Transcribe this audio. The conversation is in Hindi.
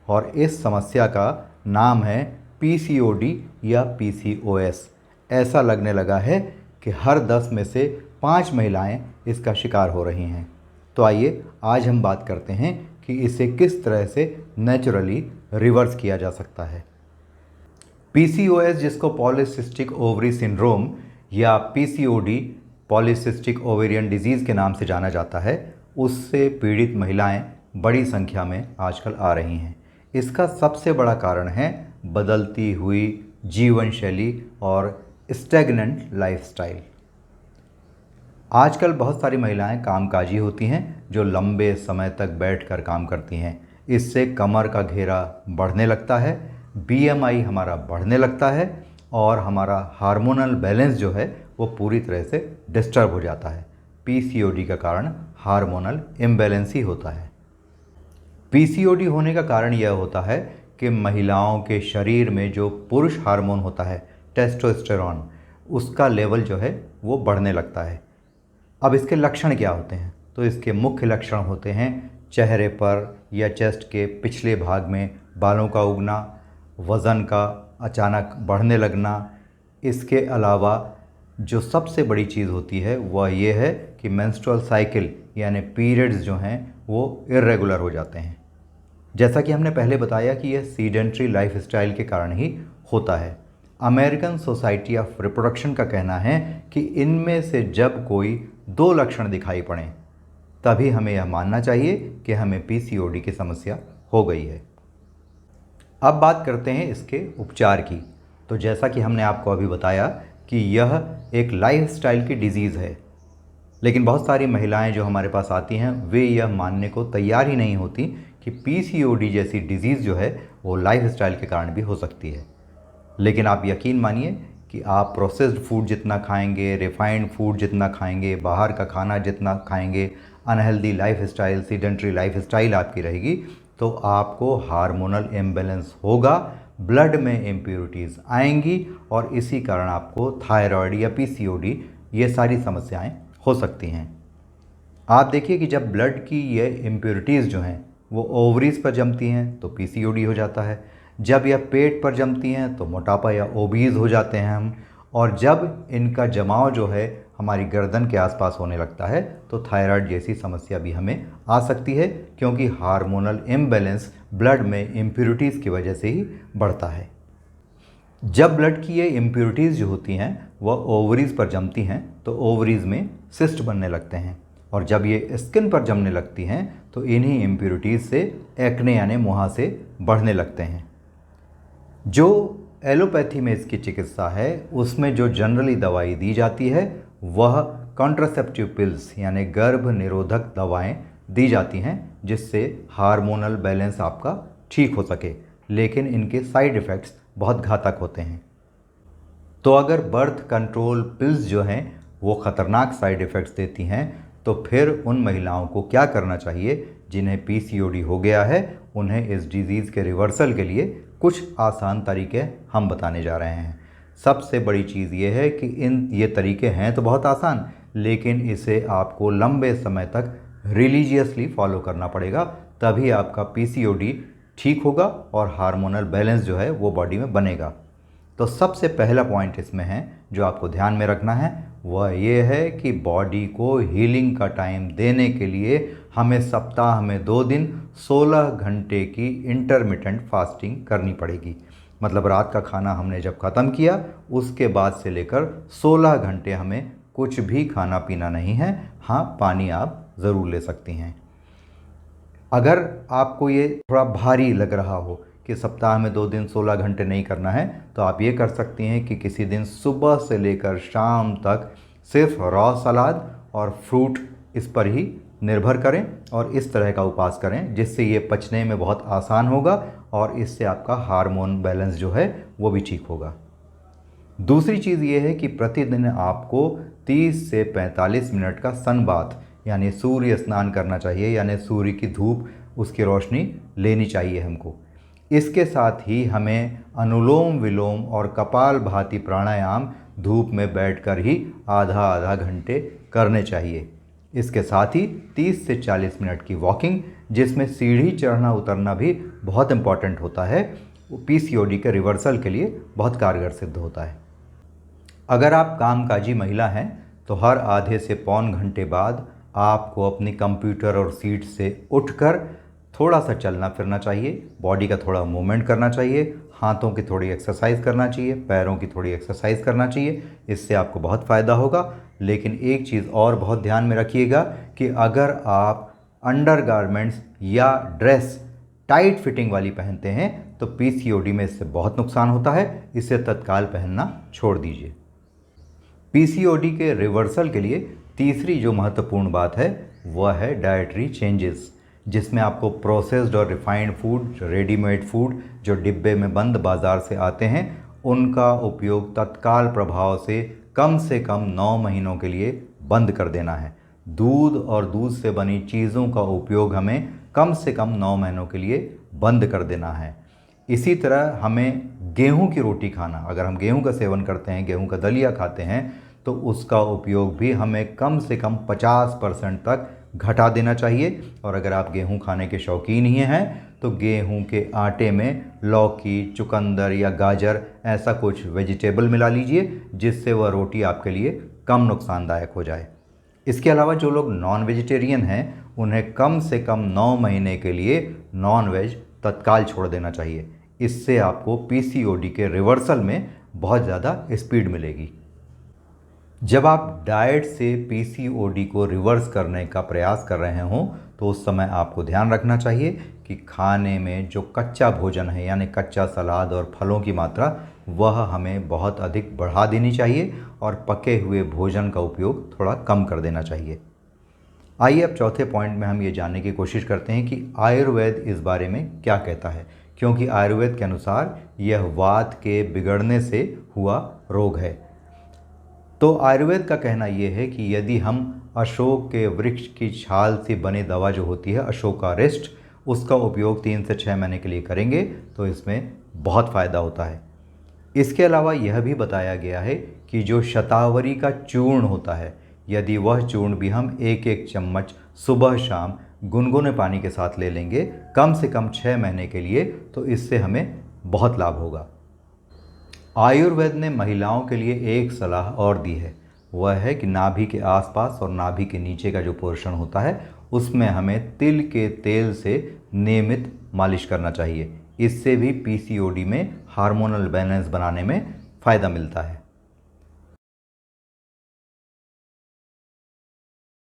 और इस समस्या का नाम है पीसीओडी या पीसीओएस। ऐसा लगने लगा है कि हर 10 में से 5 महिलाएं इसका शिकार हो रही हैं। तो आइए आज हम बात करते हैं कि इसे किस तरह से नेचुरली रिवर्स किया जा सकता है। पीसीओएस, जिसको पॉलीसिस्टिक ओवरी सिंड्रोम या पीसीओडी पॉलीसिस्टिक ओवेरियन डिजीज़ के नाम से जाना जाता है, उससे पीड़ित महिलाएं बड़ी संख्या में आजकल आ रही हैं। इसका सबसे बड़ा कारण है बदलती हुई जीवन शैली और स्टैग्नेंट लाइफस्टाइल। आजकल बहुत सारी महिलाएं कामकाजी होती हैं जो लंबे समय तक बैठकर काम करती हैं। इससे कमर का घेरा बढ़ने लगता है, बीएमआई हमारा बढ़ने लगता है और हमारा हार्मोनल बैलेंस जो है वो पूरी तरह से डिस्टर्ब हो जाता है। पीसीओडी का कारण हार्मोनल इम्बैलेंस ही होता है। पीसीओडी होने का कारण यह होता है कि महिलाओं के शरीर में जो पुरुष हार्मोन होता है टेस्टोस्टेरोन, उसका लेवल जो है वो बढ़ने लगता है। अब इसके लक्षण क्या होते हैं? तो इसके मुख्य लक्षण होते हैं चेहरे पर या चेस्ट के पिछले भाग में बालों का उगना, वज़न का अचानक बढ़ने लगना। इसके अलावा जो सबसे बड़ी चीज़ होती है वह ये है कि मेंस्ट्रुअल साइकिल यानी पीरियड्स जो हैं वो इर्रेगुलर हो जाते हैं। जैसा कि हमने पहले बताया कि यह सीडेंट्री लाइफस्टाइल के कारण ही होता है। अमेरिकन सोसाइटी ऑफ रिप्रोडक्शन का कहना है कि इनमें से जब कोई 2 लक्षण दिखाई पड़ें तभी हमें यह मानना चाहिए कि हमें पीसीओडी की समस्या हो गई है। अब बात करते हैं इसके उपचार की। तो जैसा कि हमने आपको अभी बताया कि यह एक लाइफस्टाइल की डिजीज़ है, लेकिन बहुत सारी महिलाएं जो हमारे पास आती हैं वे यह मानने को तैयार ही नहीं होती कि पीसीओडी जैसी डिजीज़ जो है वो लाइफस्टाइल के कारण भी हो सकती है। लेकिन आप यकीन मानिए कि आप प्रोसेस्ड फूड जितना खाएंगे, रिफाइंड फूड जितना खाएंगे, बाहर का खाना जितना खाएंगे, अनहेल्दी लाइफस्टाइल, सीडेंट्री लाइफस्टाइल आपकी रहेगी, तो आपको हार्मोनल इम्बैलेंस होगा, ब्लड में इम्प्योरिटीज़ आएंगी और इसी कारण आपको थायराइड या पीसीओडी ये सारी समस्याएं हो सकती हैं। आप देखिए कि जब ब्लड की ये इम्प्योरिटीज़ जो हैं वो ओवरीज पर जमती हैं तो पीसीओडी हो जाता है। जब यह पेट पर जमती हैं तो मोटापा या ओबीज हो जाते हैं हम। और जब इनका जमाव जो है हमारी गर्दन के आसपास होने लगता है तो थायराइड जैसी समस्या भी हमें आ सकती है, क्योंकि हार्मोनल इम्बैलेंस ब्लड में इम्प्योरिटीज़ की वजह से ही बढ़ता है। जब ब्लड की ये इम्प्योरिटीज़ जो होती हैं वह ओवरीज पर जमती हैं तो ओवरीज में सिस्ट बनने लगते हैं, और जब ये स्किन पर जमने लगती हैं तो इन्हीं इम्प्योरिटीज़ से एक्ने यानी मुहासे बढ़ने लगते हैं। जो एलोपैथी में इसकी चिकित्सा है उसमें जो जनरली दवाई दी जाती है वह कॉन्ट्रासेप्टिव पिल्स यानी गर्भ निरोधक दवाएं दी जाती हैं जिससे हार्मोनल बैलेंस आपका ठीक हो सके, लेकिन इनके साइड इफ़ेक्ट्स बहुत घातक होते हैं। तो अगर बर्थ कंट्रोल पिल्स जो हैं वो ख़तरनाक साइड इफ़ेक्ट्स देती हैं तो फिर उन महिलाओं को क्या करना चाहिए जिन्हें पीसीओडी हो गया है? उन्हें इस डिज़ीज़ के रिवर्सल के लिए कुछ आसान तरीके हम बताने जा रहे हैं। सबसे बड़ी चीज़ ये है कि ये तरीके हैं तो बहुत आसान, लेकिन इसे आपको लंबे समय तक रिलीजियसली फॉलो करना पड़ेगा, तभी आपका पीसीओडी ठीक होगा और हार्मोनल बैलेंस जो है वो बॉडी में बनेगा। तो सबसे पहला पॉइंट इसमें है जो आपको ध्यान में रखना है वह ये है कि बॉडी को हीलिंग का टाइम देने के लिए हमें सप्ताह में 2 दिन 16 घंटे की इंटरमिटेंट फास्टिंग करनी पड़ेगी। मतलब रात का खाना हमने जब ख़त्म किया उसके बाद से लेकर 16 घंटे हमें कुछ भी खाना पीना नहीं है। हाँ, पानी आप ज़रूर ले सकती हैं। अगर आपको ये थोड़ा भारी लग रहा हो कि सप्ताह में 2 दिन 16 घंटे नहीं करना है तो आप ये कर सकती हैं कि किसी दिन सुबह से लेकर शाम तक सिर्फ रॉ सलाद और फ्रूट इस पर ही निर्भर करें और इस तरह का उपवास करें, जिससे ये पचने में बहुत आसान होगा और इससे आपका हार्मोन बैलेंस जो है वो भी ठीक होगा। दूसरी चीज़ ये है कि प्रतिदिन आपको 30 से 45 मिनट का सन बाथ यानी सूर्य स्नान करना चाहिए, यानी सूर्य की धूप उसकी रोशनी लेनी चाहिए हमको। इसके साथ ही हमें अनुलोम विलोम और कपालभाति प्राणायाम धूप में बैठकर ही आधा आधा घंटे करने चाहिए। इसके साथ ही 30 से 40 मिनट की वॉकिंग, जिसमें सीढ़ी चढ़ना उतरना भी बहुत इम्पॉर्टेंट होता है, वो पीसीओडी के रिवर्सल के लिए बहुत कारगर सिद्ध होता है। अगर आप कामकाजी महिला हैं तो हर आधे से पौन घंटे बाद आपको अपनी कंप्यूटर और सीट से उठकर थोड़ा सा चलना फिरना चाहिए, बॉडी का थोड़ा मूवमेंट करना चाहिए, हाथों की थोड़ी एक्सरसाइज करना चाहिए, पैरों की थोड़ी एक्सरसाइज करना चाहिए। इससे आपको बहुत फ़ायदा होगा। लेकिन एक चीज़ और बहुत ध्यान में रखिएगा कि अगर आप अंडरगारमेंट्स या ड्रेस टाइट फिटिंग वाली पहनते हैं तो पीसीओडी में इससे बहुत नुकसान होता है, इसे तत्काल पहनना छोड़ दीजिए। पीसीओडी के रिवर्सल के लिए तीसरी जो महत्वपूर्ण बात है वह है डाइटरी चेंजेस, जिसमें आपको प्रोसेस्ड और रिफाइंड फूड, रेडीमेड फूड जो डिब्बे में बंद बाज़ार से आते हैं, उनका उपयोग तत्काल प्रभाव से कम 9 महीनों के लिए बंद कर देना है। दूध और दूध से बनी चीज़ों का उपयोग हमें कम से कम 9 महीनों के लिए बंद कर देना है। इसी तरह हमें गेहूं की रोटी खाना, अगर हम गेहूं का सेवन करते हैं, गेहूं का दलिया खाते हैं, तो उसका उपयोग भी हमें कम से कम 50% तक घटा देना चाहिए। और अगर आप गेहूं खाने के शौकीन ही हैं तो गेहूं के आटे में लौकी, चुकंदर या गाजर ऐसा कुछ वेजिटेबल मिला लीजिए, जिससे वह रोटी आपके लिए कम नुकसानदायक हो जाए। इसके अलावा जो लोग नॉन वेजिटेरियन हैं उन्हें कम से कम 9 महीने के लिए नॉन वेज तत्काल छोड़ देना चाहिए। इससे आपको पीसीओडी के रिवर्सल में बहुत ज़्यादा स्पीड मिलेगी। जब आप डाइट से पीसीओडी को रिवर्स करने का प्रयास कर रहे हों तो उस समय आपको ध्यान रखना चाहिए कि खाने में जो कच्चा भोजन है, यानी कच्चा सलाद और फलों की मात्रा, वह हमें बहुत अधिक बढ़ा देनी चाहिए और पके हुए भोजन का उपयोग थोड़ा कम कर देना चाहिए। आइए अब चौथे पॉइंट में हम ये जानने की कोशिश करते हैं कि आयुर्वेद इस बारे में क्या कहता है, क्योंकि आयुर्वेद के अनुसार यह वात के बिगड़ने से हुआ रोग है। तो आयुर्वेद का कहना यह है कि यदि हम अशोक के वृक्ष की छाल से बनी दवा जो होती है अशोकारिष्ट, उसका उपयोग 3 से 6 महीने के लिए करेंगे तो इसमें बहुत फ़ायदा होता है। इसके अलावा यह भी बताया गया है कि जो शतावरी का चूर्ण होता है, यदि वह चूर्ण भी हम 1-1 चम्मच सुबह शाम गुनगुने पानी के साथ ले लेंगे कम से कम 6 महीने के लिए, तो इससे हमें बहुत लाभ होगा। आयुर्वेद ने महिलाओं के लिए एक सलाह और दी है, वह है कि नाभि के आसपास और नाभि के नीचे का जो पोर्शन होता है उसमें हमें तिल के तेल से नियमित मालिश करना चाहिए। इससे भी पीसीओडी में हार्मोनल बैलेंस बनाने में फ़ायदा मिलता है।